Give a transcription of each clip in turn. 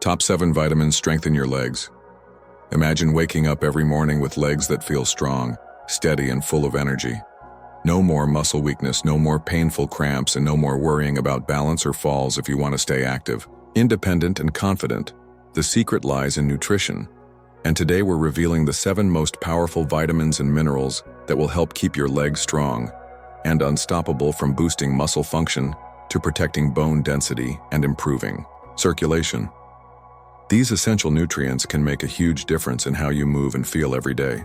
Top 7 vitamins strengthen your legs. Imagine waking up every morning with legs that feel strong, steady, and full of energy. No more muscle weakness, no more painful cramps, and no more worrying about balance or falls if you want to stay active, independent, and confident. The secret lies in nutrition. And today we're revealing the 7 most powerful vitamins and minerals that will help keep your legs strong and unstoppable, from boosting muscle function to protecting bone density and improving circulation. These essential nutrients can make a huge difference in how you move and feel every day.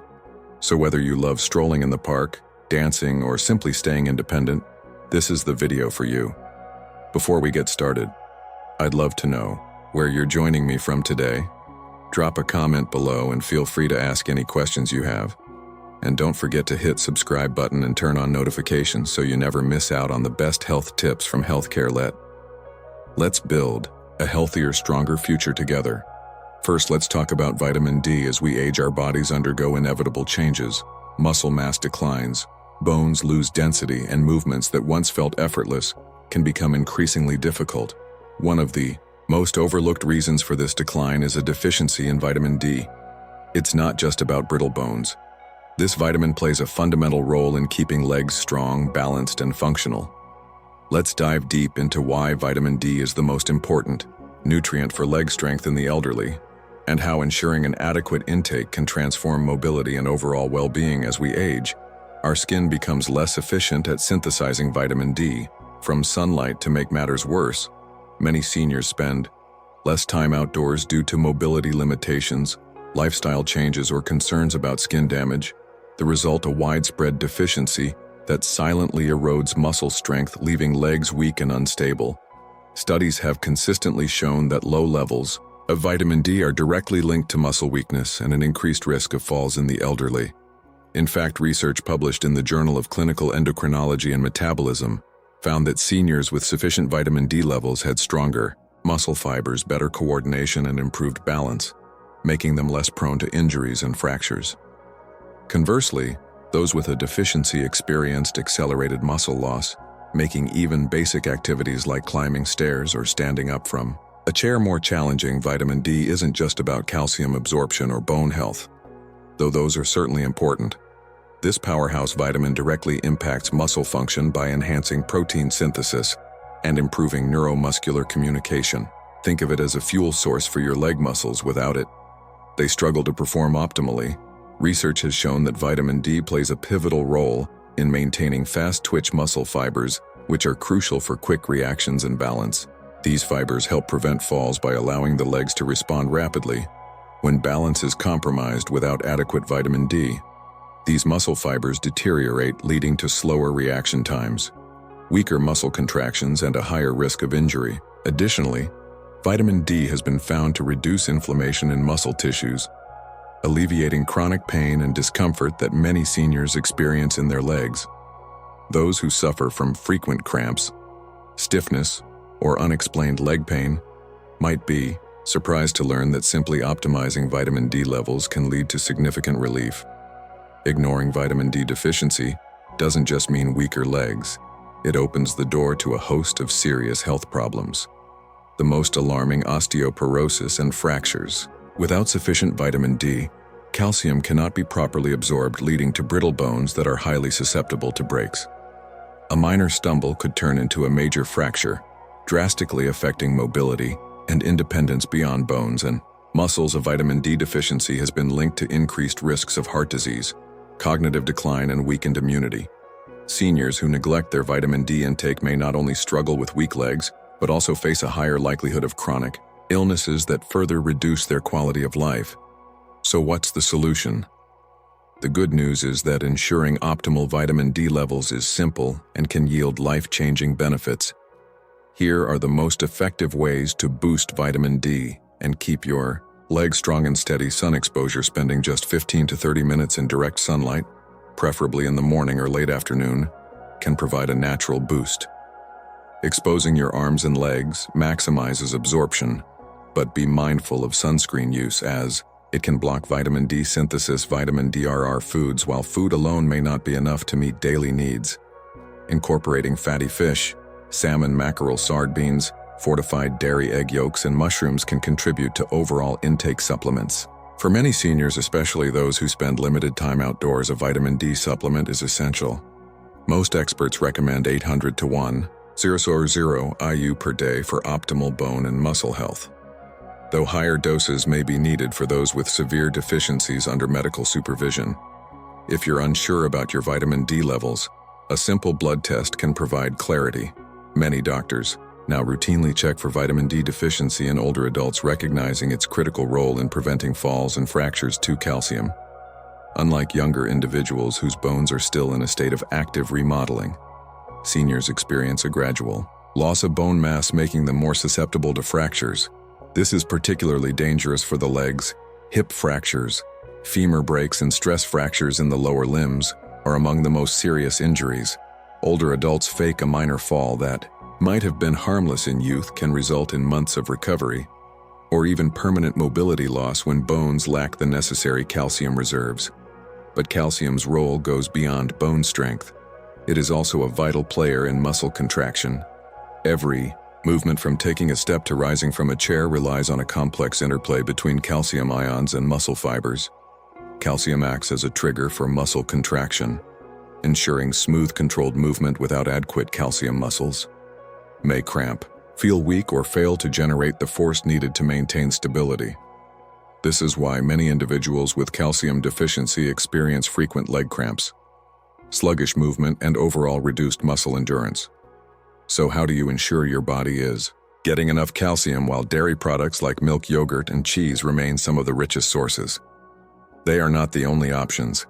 So whether you love strolling in the park, dancing, or simply staying independent, this is the video for you. Before we get started, I'd love to know where you're joining me from today. Drop a comment below and feel free to ask any questions you have. And don't forget to hit subscribe button and turn on notifications so you never miss out on the best health tips from Healthcare. Let's build a healthier, stronger future together. First, let's talk about vitamin D. As we age, our bodies undergo inevitable changes. Muscle mass declines, bones lose density, and movements that once felt effortless can become increasingly difficult. One of the most overlooked reasons for this decline is a deficiency in vitamin D. It's not just about brittle bones. This vitamin plays a fundamental role in keeping legs strong, balanced, and functional. Let's dive deep into why vitamin D is the most important nutrient for leg strength in the elderly, and how ensuring an adequate intake can transform mobility and overall well-being. As we age, our skin becomes less efficient at synthesizing vitamin D from sunlight. To make matters worse, many seniors spend less time outdoors due to mobility limitations, lifestyle changes, or concerns about skin damage. The result, a widespread deficiency that silently erodes muscle strength, leaving legs weak and unstable. Studies have consistently shown that low levels of vitamin D are directly linked to muscle weakness and an increased risk of falls in the elderly. In fact, research published in the Journal of Clinical Endocrinology and Metabolism found that seniors with sufficient vitamin D levels had stronger muscle fibers, better coordination, and improved balance, making them less prone to injuries and fractures. Conversely, those with a deficiency experienced accelerated muscle loss, making even basic activities like climbing stairs or standing up from a chair more challenging. Vitamin D isn't just about calcium absorption or bone health, though those are certainly important. This powerhouse vitamin directly impacts muscle function by enhancing protein synthesis and improving neuromuscular communication. Think of it as a fuel source for your leg muscles. Without it, they struggle to perform optimally. Research has shown that vitamin D plays a pivotal role in maintaining fast-twitch muscle fibers, which are crucial for quick reactions and balance. These fibers help prevent falls by allowing the legs to respond rapidly when balance is compromised. Without adequate vitamin D, these muscle fibers deteriorate, leading to slower reaction times, weaker muscle contractions, and a higher risk of injury. Additionally, vitamin D has been found to reduce inflammation in muscle tissues, alleviating chronic pain and discomfort that many seniors experience in their legs. Those who suffer from frequent cramps, stiffness, or unexplained leg pain might be surprised to learn that simply optimizing vitamin D levels can lead to significant relief. Ignoring vitamin D deficiency doesn't just mean weaker legs. It opens the door to a host of serious health problems. The most alarming, osteoporosis and fractures. Without sufficient vitamin D, calcium cannot be properly absorbed, leading to brittle bones that are highly susceptible to breaks. A minor stumble could turn into a major fracture, drastically affecting mobility and independence beyond bones and muscles. A vitamin D deficiency has been linked to increased risks of heart disease, cognitive decline, and weakened immunity. Seniors who neglect their vitamin D intake may not only struggle with weak legs, but also face a higher likelihood of chronic illnesses that further reduce their quality of life. So what's the solution? The good news is that ensuring optimal vitamin D levels is simple and can yield life-changing benefits. Here are the most effective ways to boost vitamin D and keep your legs strong and steady. Sun exposure. Spending just 15 to 30 minutes in direct sunlight, preferably in the morning or late afternoon, can provide a natural boost. Exposing your arms and legs maximizes absorption, but be mindful of sunscreen use, as it can block vitamin D synthesis. Vitamin D foods. While food alone may not be enough to meet daily needs, incorporating fatty fish, salmon, mackerel, sardines, Fortified dairy egg yolks and mushrooms can contribute to overall intake supplements. For many seniors, especially those who spend limited time outdoors, a vitamin D supplement is essential. Most experts recommend 800 to 1,000 IU per day for optimal bone and muscle health, though higher doses may be needed for those with severe deficiencies under medical supervision. If you're unsure about your vitamin D levels, a simple blood test can provide clarity. Many doctors now routinely check for vitamin D deficiency in older adults, recognizing its critical role in preventing falls and fractures to calcium. Unlike younger individuals whose bones are still in a state of active remodeling, seniors experience a gradual loss of bone mass, making them more susceptible to fractures. This is particularly dangerous for the legs. Hip fractures, femur breaks, and stress fractures in the lower limbs are among the most serious injuries. Older adults fake a minor fall that might have been harmless in youth can result in months of recovery, or even permanent mobility loss when bones lack the necessary calcium reserves. But calcium's role goes beyond bone strength. It is also a vital player in muscle contraction. Every movement, from taking a step to rising from a chair, relies on a complex interplay between calcium ions and muscle fibers. Calcium acts as a trigger for muscle contraction, ensuring smooth, controlled movement. Without adequate calcium, muscles may cramp, feel weak, or fail to generate the force needed to maintain stability. This is why many individuals with calcium deficiency experience frequent leg cramps, sluggish movement, and overall reduced muscle endurance. So how do you ensure your body is getting enough calcium while dairy products like milk, yogurt, and cheese remain some of the richest sources? They are not the only options.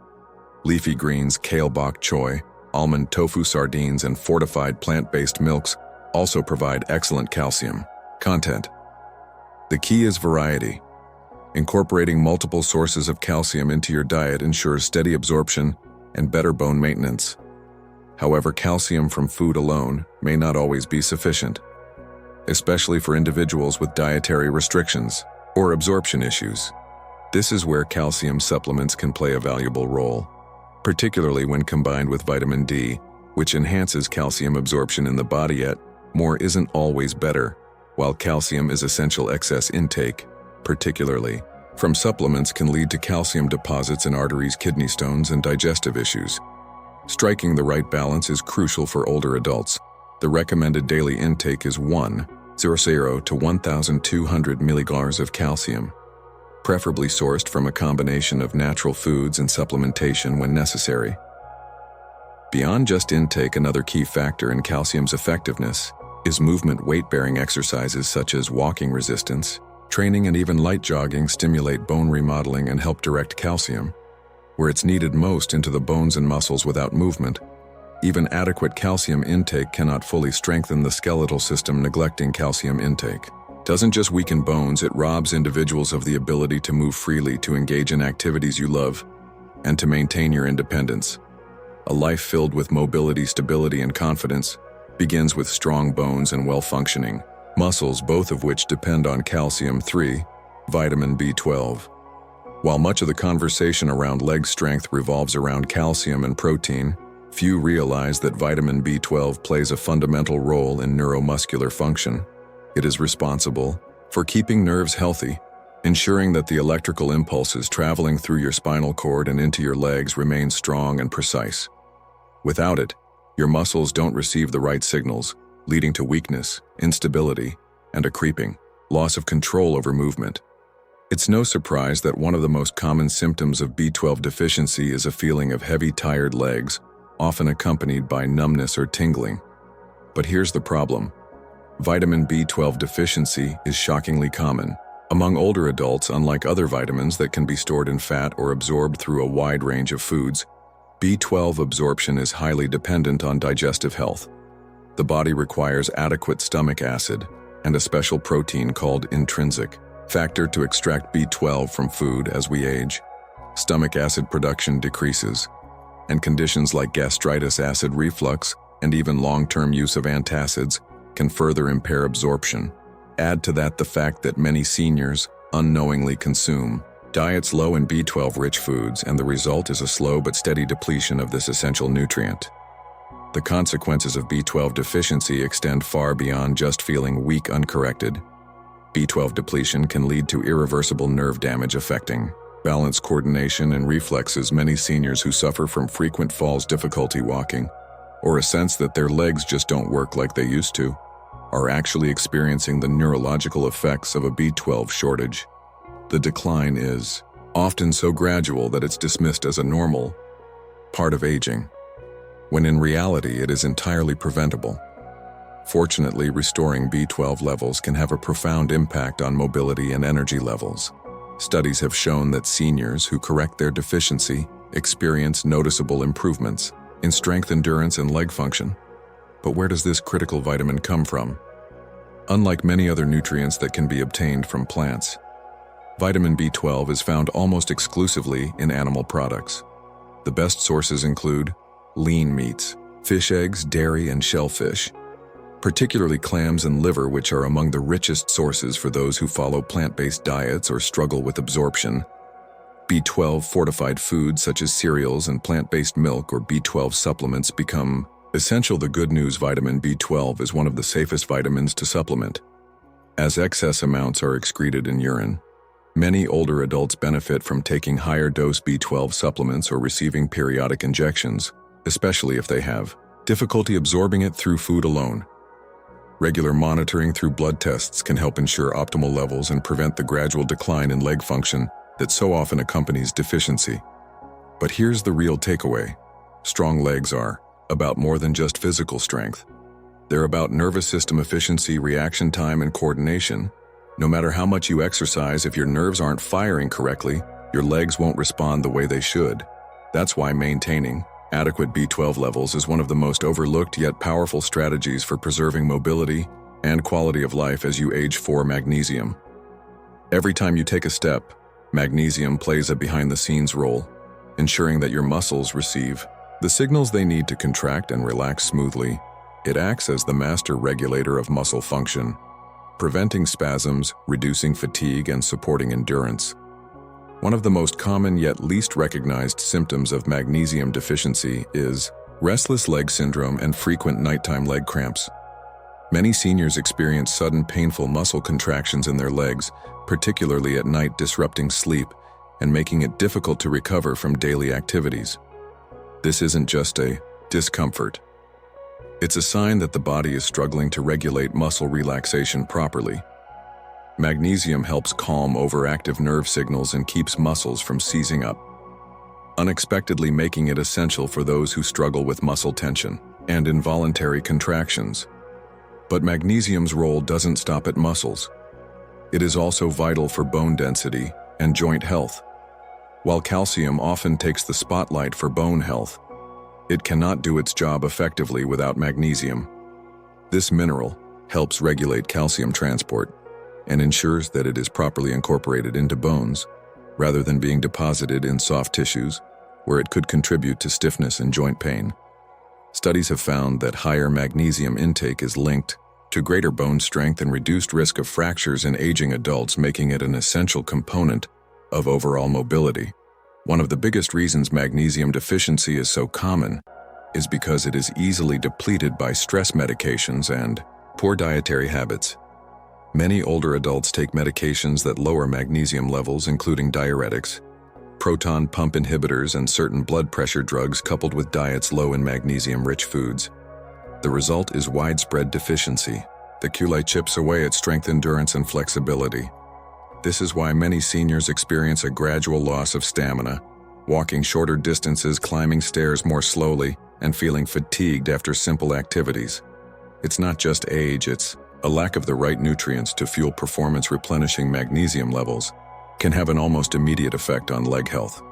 Leafy greens, kale, bok choy, almond tofu, sardines, and fortified plant-based milks also provide excellent calcium content. The key is variety. Incorporating multiple sources of calcium into your diet ensures steady absorption and better bone maintenance. However, calcium from food alone may not always be sufficient, especially for individuals with dietary restrictions or absorption issues. This is where calcium supplements can play a valuable role, particularly when combined with vitamin D, which enhances calcium absorption in the body. Yet, more isn't always better. While calcium is essential, excess intake, particularly from supplements, can lead to calcium deposits in arteries, kidney stones, and digestive issues. Striking the right balance is crucial for older adults. The recommended daily intake is 1,000 to 1,200 milligrams of calcium, preferably sourced from a combination of natural foods and supplementation when necessary. Beyond just intake, another key factor in calcium's effectiveness is movement. Weight-bearing exercises such as walking, resistance training, and even light jogging stimulate bone remodeling and help direct calcium where it's needed most, into the bones and muscles. Without movement, even adequate calcium intake cannot fully strengthen the skeletal system. Neglecting calcium intake doesn't just weaken bones, it robs individuals of the ability to move freely, to engage in activities you love, and to maintain your independence. A life filled with mobility, stability, and confidence begins with strong bones and well-functioning muscles, both of which depend on calcium. 3. Vitamin B12. While much of the conversation around leg strength revolves around calcium and protein, few realize that vitamin B12 plays a fundamental role in neuromuscular function. It is responsible for keeping nerves healthy, ensuring that the electrical impulses traveling through your spinal cord and into your legs remain strong and precise. Without it, your muscles don't receive the right signals, leading to weakness, instability, and a creeping loss of control over movement. It's no surprise that one of the most common symptoms of B12 deficiency is a feeling of heavy, tired legs, often accompanied by numbness or tingling. But here's the problem. Vitamin B12 deficiency is shockingly common among older adults. Unlike other vitamins that can be stored in fat or absorbed through a wide range of foods, B12 absorption is highly dependent on digestive health. The body requires adequate stomach acid and a special protein called intrinsic factor to extract B12 from food. As we age, stomach acid production decreases, and conditions like gastritis, acid reflux, and even long-term use of antacids can further impair absorption. Add to that the fact that many seniors unknowingly consume diets low in B12-rich foods, and the result is a slow but steady depletion of this essential nutrient. The consequences of B12 deficiency extend far beyond just feeling weak uncorrected. B12 depletion can lead to irreversible nerve damage affecting balance, coordination, and reflexes. Many seniors who suffer from frequent falls, difficulty walking, or a sense that their legs just don't work like they used to, are actually experiencing the neurological effects of a B12 shortage. The decline is often so gradual that it's dismissed as a normal part of aging, when in reality it is entirely preventable. Fortunately, restoring B12 levels can have a profound impact on mobility and energy levels. Studies have shown that seniors who correct their deficiency experience noticeable improvements in strength, endurance, and leg function. But where does this critical vitamin come from? Unlike many other nutrients that can be obtained from plants, vitamin B12 is found almost exclusively in animal products. The best sources include lean meats, fish eggs, dairy, and shellfish, particularly clams and liver, which are among the richest sources for those who follow plant-based diets or struggle with absorption. B12 fortified foods such as cereals and plant-based milk or B12 supplements become essential. The good news: vitamin B12 is one of the safest vitamins to supplement, as excess amounts are excreted in urine. Many older adults benefit from taking higher dose B12 supplements or receiving periodic injections, especially if they have difficulty absorbing it through food alone. Regular monitoring through blood tests can help ensure optimal levels and prevent the gradual decline in leg function that so often accompanies deficiency. But here's the real takeaway: strong legs are about more than just physical strength. They're about nervous system efficiency, reaction time, and coordination. No matter how much you exercise, if your nerves aren't firing correctly, your legs won't respond the way they should. That's why maintaining adequate B12 levels is one of the most overlooked yet powerful strategies for preserving mobility and quality of life as you age. 4. Magnesium. Every time you take a step, magnesium plays a behind-the-scenes role, ensuring that your muscles receive the signals they need to contract and relax smoothly. It acts as the master regulator of muscle function, preventing spasms, reducing fatigue, and supporting endurance. One of the most common yet least recognized symptoms of magnesium deficiency is restless leg syndrome and frequent nighttime leg cramps. Many seniors experience sudden painful muscle contractions in their legs, particularly at night, disrupting sleep and making it difficult to recover from daily activities. This isn't just a discomfort. It's a sign that the body is struggling to regulate muscle relaxation properly. Magnesium helps calm overactive nerve signals and keeps muscles from seizing up, unexpectedly making it essential for those who struggle with muscle tension and involuntary contractions. But magnesium's role doesn't stop at muscles. It is also vital for bone density and joint health. While calcium often takes the spotlight for bone health, it cannot do its job effectively without magnesium. This mineral helps regulate calcium transport and ensures that it is properly incorporated into bones, rather than being deposited in soft tissues, where it could contribute to stiffness and joint pain. Studies have found that higher magnesium intake is linked to greater bone strength and reduced risk of fractures in aging adults, making it an essential component of overall mobility. One of the biggest reasons magnesium deficiency is so common is because it is easily depleted by stress medications and poor dietary habits. Many older adults take medications that lower magnesium levels, including diuretics, proton pump inhibitors, and certain blood pressure drugs, coupled with diets low in magnesium-rich foods. The result is widespread deficiency. The QI chips away at strength, endurance, and flexibility. This is why many seniors experience a gradual loss of stamina, walking shorter distances, climbing stairs more slowly, and feeling fatigued after simple activities. It's not just age, it's a lack of the right nutrients to fuel performance. Replenishing magnesium levels can have an almost immediate effect on leg health,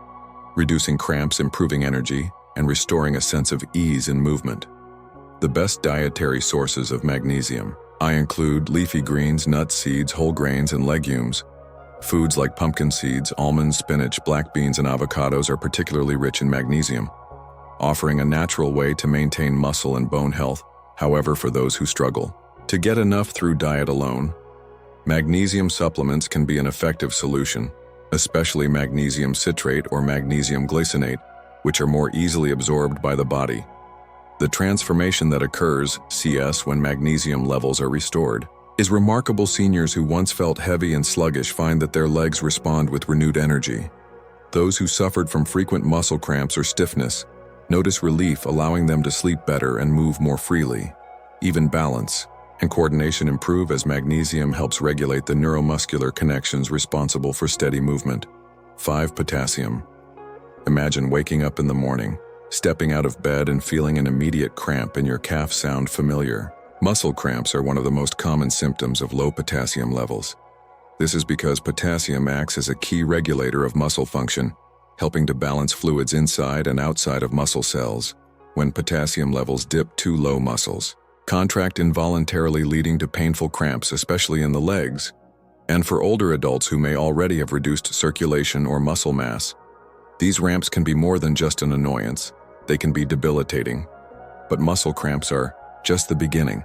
reducing cramps, improving energy, and restoring a sense of ease in movement. The best dietary sources of magnesium include leafy greens, nuts, seeds, whole grains, and legumes. Foods like pumpkin seeds, almonds, spinach, black beans, and avocados are particularly rich in magnesium, offering a natural way to maintain muscle and bone health. However, for those who struggle to get enough through diet alone, magnesium supplements can be an effective solution, especially magnesium citrate or magnesium glycinate, which are more easily absorbed by the body. The transformation that occurs, CS, when magnesium levels are restored, is remarkable. Seniors who once felt heavy and sluggish find that their legs respond with renewed energy. Those who suffered from frequent muscle cramps or stiffness notice relief, allowing them to sleep better and move more freely. Even balance and coordination improve as magnesium helps regulate the neuromuscular connections responsible for steady movement. 5. Potassium. Imagine waking up in the morning, stepping out of bed and feeling an immediate cramp in your calf. Sound familiar? Muscle cramps are one of the most common symptoms of low potassium levels. This is because potassium acts as a key regulator of muscle function, helping to balance fluids inside and outside of muscle cells. When potassium levels dip too low, muscles contract involuntarily, leading to painful cramps, especially in the legs. And for older adults who may already have reduced circulation or muscle mass, these cramps can be more than just an annoyance. They can be debilitating. But muscle cramps are just the beginning.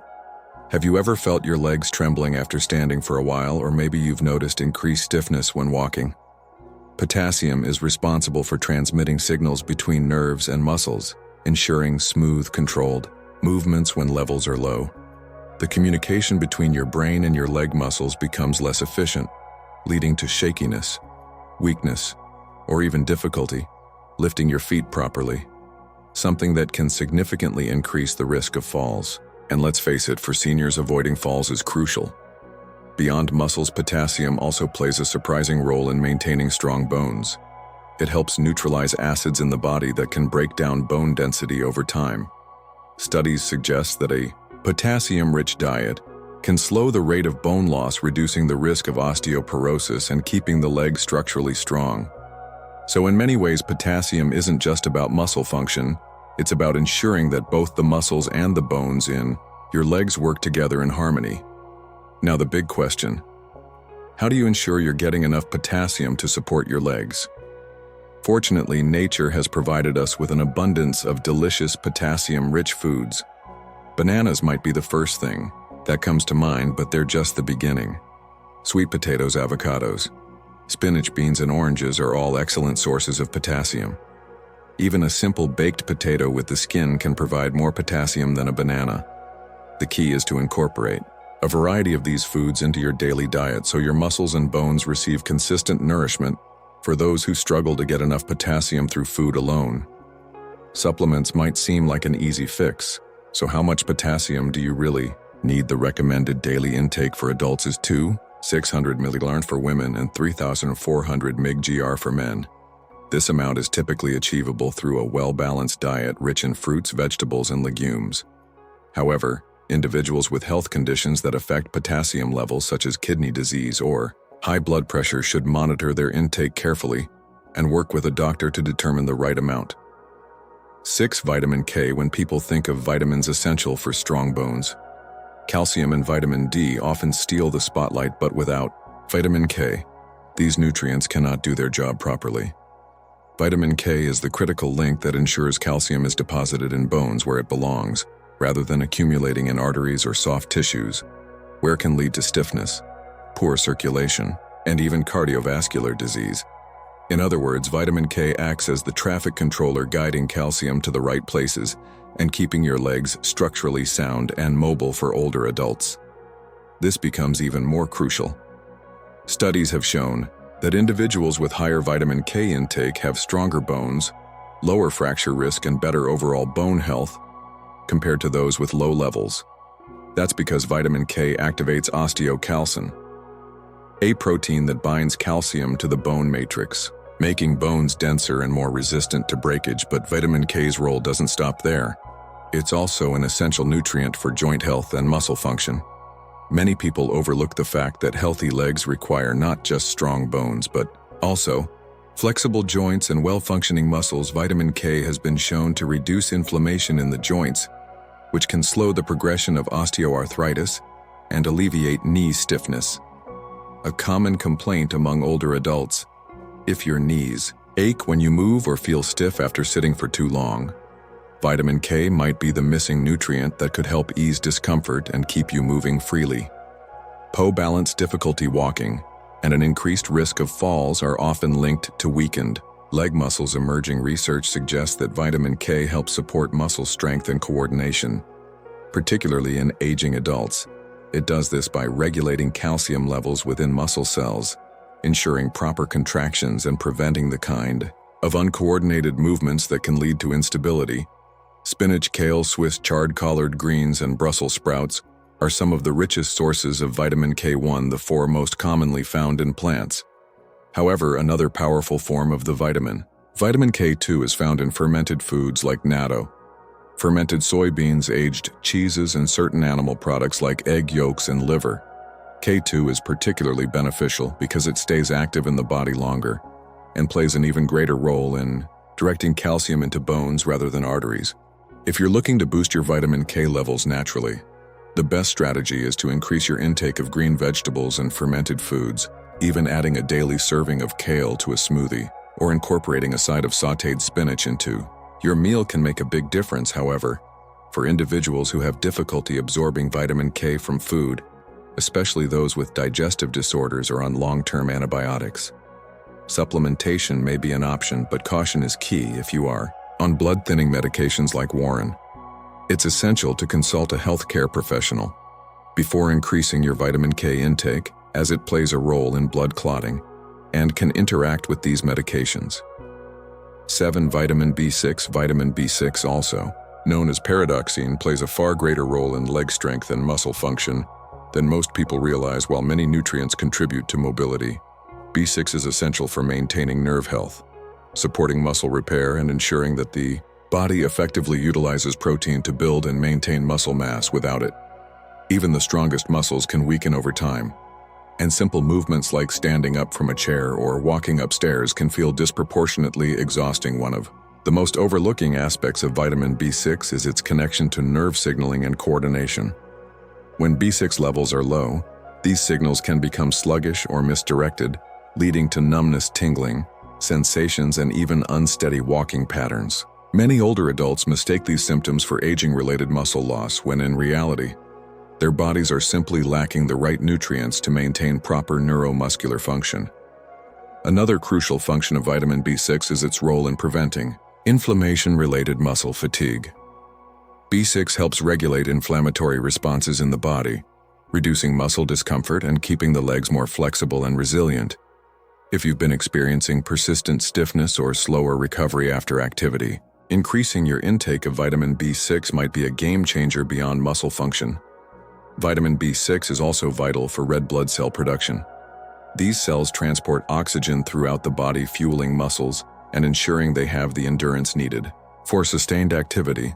Have you ever felt your legs trembling after standing for a while, or maybe you've noticed increased stiffness when walking? Potassium is responsible for transmitting signals between nerves and muscles, ensuring smooth, controlled movements when levels are low. The communication between your brain and your leg muscles becomes less efficient, leading to shakiness, weakness, or even difficulty lifting your feet properly, something that can significantly increase the risk of falls. And let's face it, for seniors, avoiding falls is crucial. Beyond muscles, potassium also plays a surprising role in maintaining strong bones. It helps neutralize acids in the body that can break down bone density over time. Studies suggest that a potassium-rich diet can slow the rate of bone loss, reducing the risk of osteoporosis and keeping the leg structurally strong. So in many ways, potassium isn't just about muscle function, it's about ensuring that both the muscles and the bones in your legs work together in harmony. Now the big question: how do you ensure you're getting enough potassium to support your legs? Fortunately, nature has provided us with an abundance of delicious potassium-rich foods. Bananas might be the first thing that comes to mind, but they're just the beginning. Sweet potatoes, avocados, spinach, beans, and oranges are all excellent sources of potassium. Even a simple baked potato with the skin can provide more potassium than a banana. The key is to incorporate a variety of these foods into your daily diet so your muscles and bones receive consistent nourishment. For those who struggle to get enough potassium through food alone, supplements might seem like an easy fix. So how much potassium do you really need? The recommended daily intake for adults is 600 mg for women and 3,400 mg for men. This amount is typically achievable through a well-balanced diet rich in fruits, vegetables, and legumes. However, individuals with health conditions that affect potassium levels, such as kidney disease or high blood pressure, should monitor their intake carefully and work with a doctor to determine the right amount. 6. Vitamin K. When people think of vitamins essential for strong bones, calcium and vitamin D often steal the spotlight, but without vitamin K, these nutrients cannot do their job properly. Vitamin K is the critical link that ensures calcium is deposited in bones where it belongs, rather than accumulating in arteries or soft tissues, where it can lead to stiffness, poor circulation, and even cardiovascular disease. In other words, vitamin K acts as the traffic controller, guiding calcium to the right places and keeping your legs structurally sound and mobile. For older adults, this becomes even more crucial. Studies have shown that individuals with higher vitamin K intake have stronger bones, lower fracture risk, and better overall bone health compared to those with low levels. That's because vitamin K activates osteocalcin, a protein that binds calcium to the bone matrix, making bones denser and more resistant to breakage. But vitamin K's role doesn't stop there. It's also an essential nutrient for joint health and muscle function. Many people overlook the fact that healthy legs require not just strong bones, but also flexible joints and well-functioning muscles. Vitamin K has been shown to reduce inflammation in the joints, which can slow the progression of osteoarthritis and alleviate knee stiffness, a common complaint among older adults. If your knees ache when you move or feel stiff after sitting for too long, vitamin K might be the missing nutrient that could help ease discomfort and keep you moving freely. Poor balance, difficulty walking, and an increased risk of falls are often linked to weakened Leg muscles. Emerging research suggests that vitamin K helps support muscle strength and coordination, particularly in aging adults. It does this by regulating calcium levels within muscle cells, ensuring proper contractions and preventing the kind of uncoordinated movements that can lead to instability. Spinach, kale, Swiss chard, collard greens, and Brussels sprouts are some of the richest sources of vitamin K1, the four most commonly found in plants. However, another powerful form of the vitamin K2 is found in fermented foods like natto, fermented soybeans, aged cheeses, and certain animal products like egg yolks and liver. K2 is particularly beneficial because it stays active in the body longer and plays an even greater role in directing calcium into bones rather than arteries. If you're looking to boost your vitamin K levels naturally, the best strategy is to increase your intake of green vegetables and fermented foods, even adding a daily serving of kale to a smoothie or incorporating a side of sautéed spinach into your meal can make a big difference. However, for individuals who have difficulty absorbing vitamin K from food, especially those with digestive disorders or on long-term antibiotics, supplementation may be an option, but caution is key if you are on blood-thinning medications like Warren. It's essential to consult a healthcare professional before increasing your vitamin K intake, as it plays a role in blood clotting and can interact with these medications. 7. Vitamin B6. Vitamin B6, also known as pyridoxine, plays a far greater role in leg strength and muscle function than most people realize. While many nutrients contribute to mobility, B6 is essential for maintaining nerve health, supporting muscle repair, and ensuring that the body effectively utilizes protein to build and maintain muscle mass. Without it, even the strongest muscles can weaken over time, and simple movements like standing up from a chair or walking upstairs can feel disproportionately exhausting. One of the most overlooking aspects of vitamin B6 is its connection to nerve signaling and coordination. When B6 levels are low, these signals can become sluggish or misdirected, leading to numbness, tingling sensations, and even unsteady walking patterns. Many older adults mistake these symptoms for aging-related muscle loss, when in reality, their bodies are simply lacking the right nutrients to maintain proper neuromuscular function. Another crucial function of vitamin B6 is its role in preventing inflammation-related muscle fatigue. B6 helps regulate inflammatory responses in the body, reducing muscle discomfort and keeping the legs more flexible and resilient. If you've been experiencing persistent stiffness or slower recovery after activity, increasing your intake of vitamin B6 might be a game changer beyond muscle function. Vitamin B6 is also vital for red blood cell production. These cells transport oxygen throughout the body, fueling muscles and ensuring they have the endurance needed for sustained activity.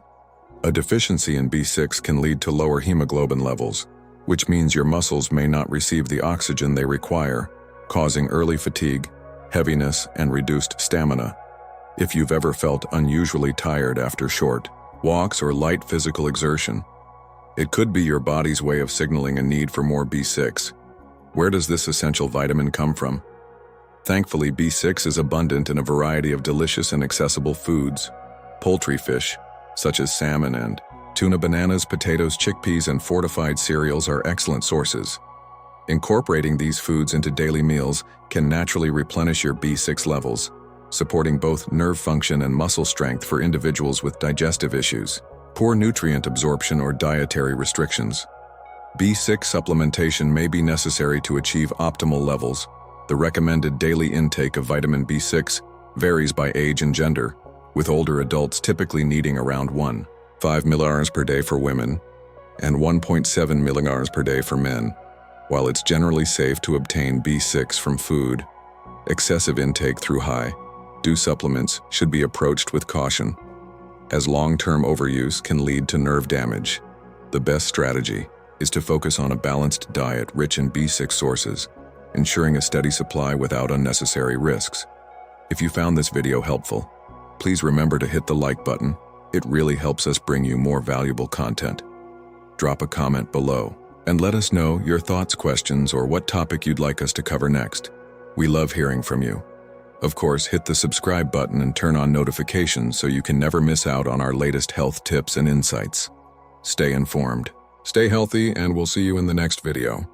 A deficiency in B6 can lead to lower hemoglobin levels, which means your muscles may not receive the oxygen they require, causing early fatigue, heaviness, and reduced stamina. If you've ever felt unusually tired after short walks or light physical exertion, it could be your body's way of signaling a need for more B6. Where does this essential vitamin come from? Thankfully, B6 is abundant in a variety of delicious and accessible foods. Poultry, fish, such as salmon and tuna, bananas, potatoes, chickpeas, and fortified cereals are excellent sources. Incorporating these foods into daily meals can naturally replenish your B6 levels, supporting both nerve function and muscle strength for individuals with digestive issues, poor nutrient absorption, or dietary restrictions. B6 supplementation may be necessary to achieve optimal levels. The recommended daily intake of vitamin B6 varies by age and gender, with older adults typically needing around 1.5 mg per day for women and 1.7 mg per day for men. While it's generally safe to obtain B6 from food, excessive intake through high-dose supplements should be approached with caution, as long-term overuse can lead to nerve damage. The best strategy is to focus on a balanced diet rich in B6 sources, ensuring a steady supply without unnecessary risks. If you found this video helpful, please remember to hit the like button. It really helps us bring you more valuable content. Drop a comment below and let us know your thoughts, questions, or what topic you'd like us to cover next. We love hearing from you. Of course, hit the subscribe button and turn on notifications so you can never miss out on our latest health tips and insights. Stay informed, stay healthy, and we'll see you in the next video.